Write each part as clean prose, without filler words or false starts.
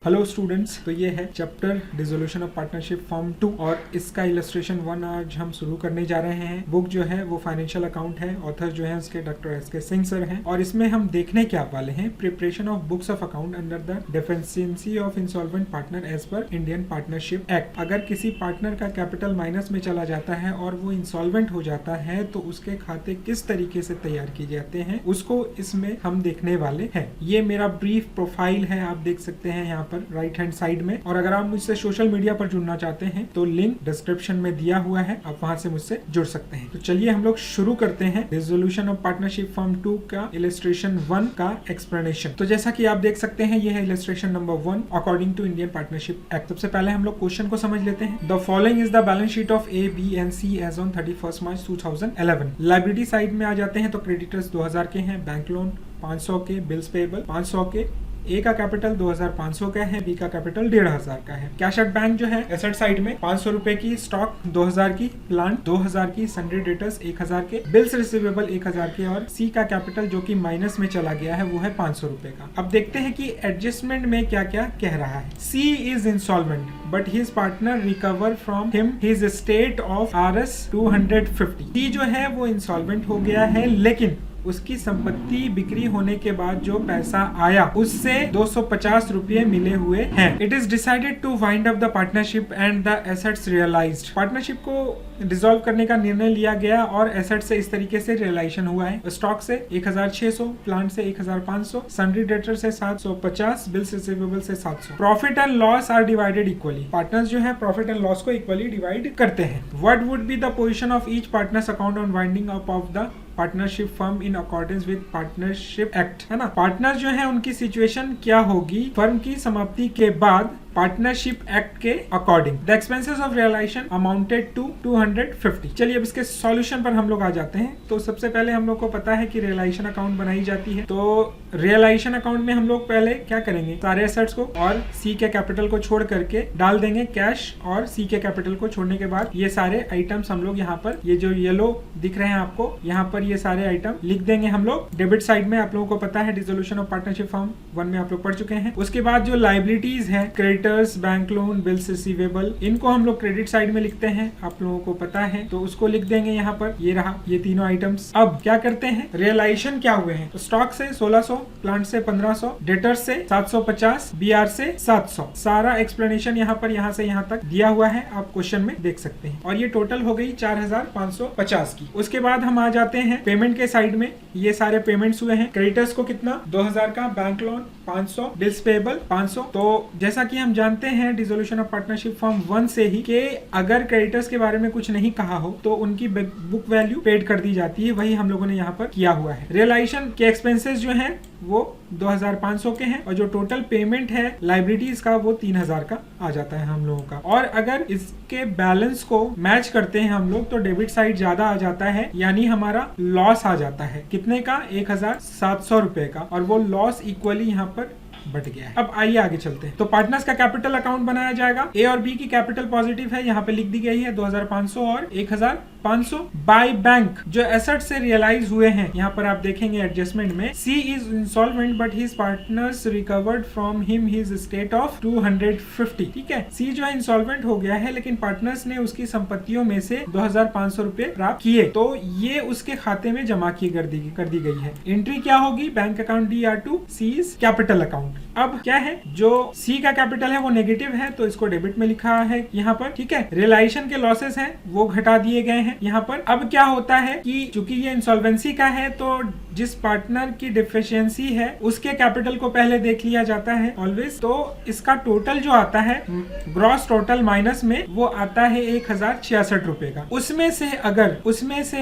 Hello students, तो ये है chapter dissolution of partnership form 2 और इसका इलस्ट्रेशन 1 आज हम शुरू करने जा रहे हैं। बुक जो है वो फाइनेंशियल अकाउंट है, ऑथर जो है उसके डॉक्टर एस.के. सिंह सर हैं और इसमें हम देखने क्या वाले हैं preparation of books of account under the deficiency of insolvent partner as per Indian Partnership Act. अगर किसी पार्टनर का कैपिटल माइनस में चला जाता है और वो इंसॉल्वेंट हो जाता है तो उसके खाते किस तरीके से तैयार किए जाते हैं उसको इसमें हम देखने वाले हैं। ये मेरा ब्रीफ प्रोफाइल है, आप देख सकते हैं यहाँ पर राइट हैंड साइड में। और अगर आप मुझसे सोशल मीडिया पर जुड़ना चाहते हैं तो लिंक डिस्क्रिप्शन में दिया हुआ है, आप वहां से मुझसे जुड़ सकते हैं। तो चलिए हम लोग शुरू करते हैं रिजोल्यूशन ऑफ पार्टनरशिप फॉर्म 2 का इलस्ट्रेशन 1 का एक्सप्लेनेशन। तो जैसा कि आप देख सकते हैं ये है illustration number 1 according to Indian Partnership Act. सबसे पहले हम लोग क्वेश्चन को समझ लेते हैं। The following is the balance sheet of A, B and C as on 31 March 2011। Liability side में आ जाते हैं तो क्रेडिटर्स 2000 के हैं, बैंक लोन 500 के, बिल्स पेएबल 500 के, ए का कैपिटल 2500 का है, बी का कैपिटल 1500 का है। कैश एट बैंक जो है एसेट साइड में 500 रुपए की, स्टॉक 2000 की, प्लांट 2000 की, सन्ड्री डेटर्स 1000 के, बिल्स रिसीवेबल 1000 के और सी का कैपिटल जो कि माइनस में चला गया है वो है 500 रुपए का। अब देखते हैं कि एडजस्टमेंट में क्या क्या कह रहा है। C is insolvent but his partner recover from him his estate of Rs 250। C जो है वो इंसॉल्वेंट हो गया है लेकिन उसकी संपत्ति बिक्री होने के बाद जो पैसा आया उससे 250 रुपये मिले हुए हैं। It is decided to wind up the partnership and the assets realised. Partnership को डिसॉल्व करने का निर्णय लिया गया और एसेट से इस तरीके से रियलाइजेशन हुआ है। स्टॉक से 1600, प्लांट से 1500, सन्ड्री डेटर से 750, बिल्स रिसीवेबल से 700। Profit and loss are divided equally. Partners जो है प्रॉफिट एंड लॉस को इक्वली डिवाइड करते हैं। What would be the position of each partners account on winding up of the partnership firm in accordance with partnership act, है ना। Partner जो है उनकी सिचुएशन क्या होगी फर्म की समाप्ति के बाद पार्टनरशिप एक्ट के according. The expenses of realisation amounted to 250। चलिए अब इसके सॉल्यूशन पर हम लोग आ जाते हैं। तो सबसे पहले हम लोग को पता है कि रियलाइजेशन अकाउंट बनाई जाती है। तो रियलाइजेशन अकाउंट में हम लोग पहले क्या करेंगे, सारे एसेट्स को और सी के कैपिटल को छोड़ करके डाल देंगे कैश, और सी के कैपिटल को छोड़ने के बाद ये सारे आइटम्स हम लोग यहाँ पर, ये जो येलो दिख रहे हैं आपको यहाँ पर, ये सारे आइटम लिख देंगे हम लोग डेबिट साइड में। आप लोगों को पता है डिसोल्यूशन ऑफ पार्टनरशिप फॉर्म 1 में आप लोग पढ़ चुके हैं। उसके बाद जो लायबिलिटीज है, creditors, bank loan, bills receivable, इनको हम लोग क्रेडिट साइड में लिखते हैं, आप लोगों को पता है, तो उसको लिख देंगे यहाँ पर। ये रहा ये तीनों आइटम्स। अब क्या करते हैं, रियलाइजेशन क्या हुए हैं। तो स्टॉक से 1600, प्लांट से 1500, डेटर्स से 750, बीआर से 700। सारा एक्सप्लेनेशन यहाँ पर यहाँ से यहाँ तक दिया हुआ है, आप क्वेश्चन में देख सकते हैं। और ये टोटल हो गई 4550 की। उसके बाद हम आ जाते हैं पेमेंट के साइड में। ये सारे पेमेंट्स हुए हैं। क्रेडिटर्स को कितना, 2000 का, बैंक लोन 500, बिल्स पेएबल 500। तो जैसा कि हम जानते हैं डिसोल्यूशन ऑफ पार्टनरशिप फॉर्म 1 से ही कि अगर क्रेडिटर्स के बारे में कुछ नहीं कहा हो तो उनकी बुक वैल्यू पेड कर दी जाती है, वही हम लोगों ने यहाँ पर किया हुआ है। रियलाइजेशन के एक्सपेंसेस जो हैं वो 2500 के हैं और जो टोटल पेमेंट है लायबिलिटीज का वो 3000 का आ जाता है हम लोगों का। और अगर इसके बैलेंस को मैच करते हैं हम लोग तो डेबिट साइड ज्यादा आ जाता है, यानी हमारा लॉस आ जाता है। कितने का, 1700 रुपए का, और वो लॉस इक्वली यहाँ पर बट गया है। अब आइए आगे चलते हैं। तो पार्टनर्स का कैपिटल अकाउंट बनाया जाएगा। ए और बी की कैपिटल पॉजिटिव है, यहाँ पे लिख दी गई है 2500 और 1500। बाय बैंक जो एसेट से रियलाइज हुए हैं, यहाँ पर आप देखेंगे एडजस्टमेंट में, C is insolvent but his partners recovered from him his estate of 250। ठीक है, सी जो है इंसॉल्वेंट हो गया है लेकिन पार्टनर्स ने उसकी संपत्तियों में से 2500 रुपए प्राप्त किए, तो ये उसके खाते में जमा की कर दी गई है। एंट्री क्या होगी, bank account DR2, C is capital account. अब क्या है, जो सी का कैपिटल है वो नेगेटिव है तो इसको डेबिट में लिखा है यहाँ पर। ठीक है, रियलाइजेशन के लॉसेस हैं वो घटा दिए गए हैं यहाँ पर। अब क्या होता है कि चूंकि ये इंसॉल्वेंसी का है तो जिस पार्टनर की डिफिशियंसी है उसके कैपिटल को पहले देख लिया जाता है ऑलवेज। तो इसका टोटल जो आता है ग्रॉस टोटल माइनस में वो आता है 1066 रुपए का। उसमें से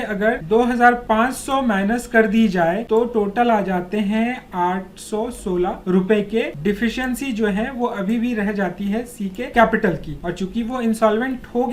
अगर 2500 माइनस कर दी जाए तो टोटल आ जाते हैं 816 रुपए के। डिफिशियंसी जो है वो अभी भी रह जाती है सी के कैपिटल की, और चूंकि वो इंसॉल्वेंट हो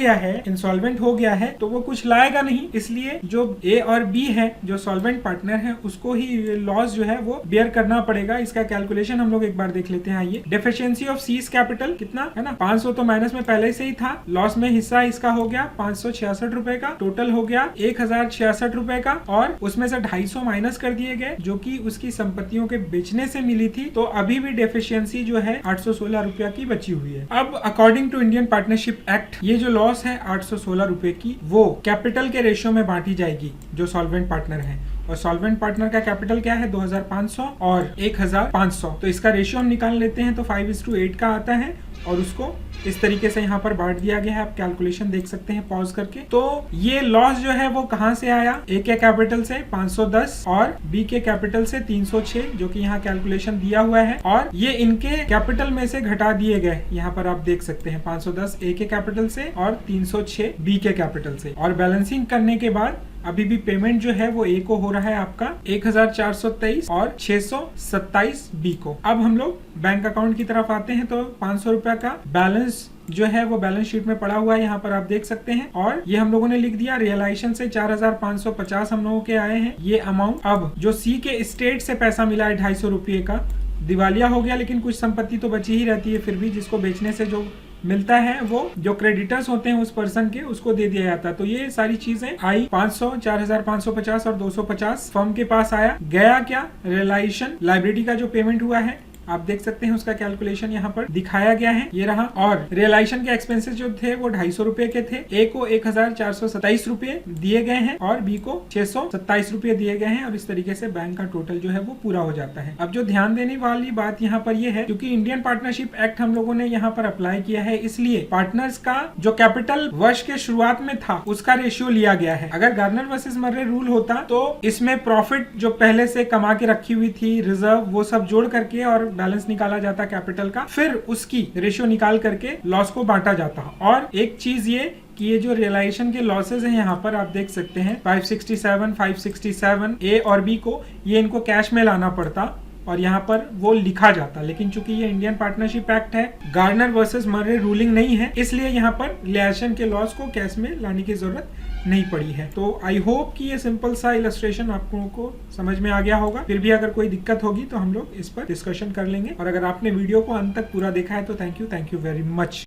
गया है तो वो कुछ लाएगा नहीं, इसलिए जो ए और बी है जो सॉल्वेंट पार्टनर है उसको ही लॉस जो है वो बेयर करना पड़ेगा। इसका कैलकुलेशन हम लोग एक बार देख लेते हैं। आइए, डेफिशिएंसी ऑफ सीज कैपिटल कितना है ना, 500 तो माइनस में पहले से ही था। लॉस में हिस्सा इसका हो गया 566 रुपए का, टोटल हो गया 1066 रुपए का, और उसमें से 250 माइनस कर दिए गए जो कि उसकी संपत्तियों के बेचने से मिली थी। तो अभी भी डेफिशिएंसी जो है 816 रुपया की बची हुई है। अब according to Indian Partnership Act ये जो लॉस है 816 रुपए की वो कैपिटल के रेशियो में बांटी जाएगी जो सॉल्वेंट पार्टनर है। और सॉल्वेंट पार्टनर का कैपिटल क्या है 2500 और 1500, तो इसका रेशियो हम निकाल लेते हैं तो 5:8 का आता है और उसको इस तरीके से यहाँ पर बांट दिया गया है। आप कैलकुलेशन देख सकते हैं पॉज करके। तो ये लॉस जो है वो कहाँ से आया, ए के कैपिटल से 510 और बी के कैपिटल से 306 जो कि यहाँ कैलकुलेशन दिया हुआ है, और ये इनके कैपिटल में से घटा दिए गए। यहाँ पर आप देख सकते हैं 510 ए के कैपिटल से और 306 बी के कैपिटल से, और बैलेंसिंग करने के बाद अभी भी पेमेंट जो है वो ए को हो रहा है आपका 1423 और 627 बी को। अब हम लोग बैंक अकाउंट की तरफ आते हैं तो 500 रुपया का बैलेंस जो है वो बैलेंस शीट में पड़ा हुआ है, यहाँ पर आप देख सकते हैं। और ये हम लोगों ने लिख दिया, रियलाइजेशन से 4550 हम लोगों के आए हैं ये अमाउंट। अब जो सी के स्टेट से पैसा मिला है 250 रुपये का, दिवालिया हो गया लेकिन कुछ संपत्ति तो बची ही रहती है, फिर भी जिसको बेचने से जो मिलता है वो जो क्रेडिटर्स होते हैं उस पर्सन के उसको दे दिया जाता है। तो ये सारी चीजें आई 500, 4550 और 250 फर्म के पास आया। गया क्या, रियलाइजेशन लाइब्रेरी का जो पेमेंट हुआ है आप देख सकते हैं, उसका कैलकुलेशन यहाँ पर दिखाया गया है, ये रहा। और रियलाइजेशन के एक्सपेंसेस जो थे वो 250 रुपए के थे। ए को 1427 रुपए दिए गए हैं और बी को 627 रुपए दिए गए हैं, और इस तरीके से बैंक का टोटल जो है वो पूरा हो जाता है। अब जो ध्यान देने वाली बात यहाँ पर ये है, क्योंकि इंडियन पार्टनरशिप एक्ट हम लोगों ने यहाँ पर अप्लाई किया है, इसलिए पार्टनर्स का जो कैपिटल वर्ष के शुरुआत में था उसका रेशियो लिया गया है। अगर गार्नर वर्सेस मर्रे रूल होता तो इसमें प्रॉफिट जो पहले से कमा के रखी हुई थी, रिजर्व, वो सब जोड़ करके और बैलेंस निकाला जाता कैपिटल का, फिर उसकी रेशियो निकाल करके लॉस को बांटा जाता। और एक चीज ये कि ये जो रियलाइजेशन के लॉसेज हैं यहाँ पर आप देख सकते हैं 567 ए और बी को, ये इनको कैश में लाना पड़ता और यहाँ पर वो लिखा जाता, लेकिन चूंकि ये इंडियन पार्टनरशिप एक्ट है, गार्नर वर्सेस मर्रे रूलिंग नहीं है, इसलिए यहाँ पर रियलाइजेशन के लॉस को कैश में लाने की जरूरत नहीं पड़ी है। तो आई होप कि ये सिंपल सा इलस्ट्रेशन आप लोगों को समझ में आ गया होगा। फिर भी अगर कोई दिक्कत होगी तो हम लोग इस पर डिस्कशन कर लेंगे, और अगर आपने वीडियो को अंत तक पूरा देखा है तो थैंक यू वेरी मच।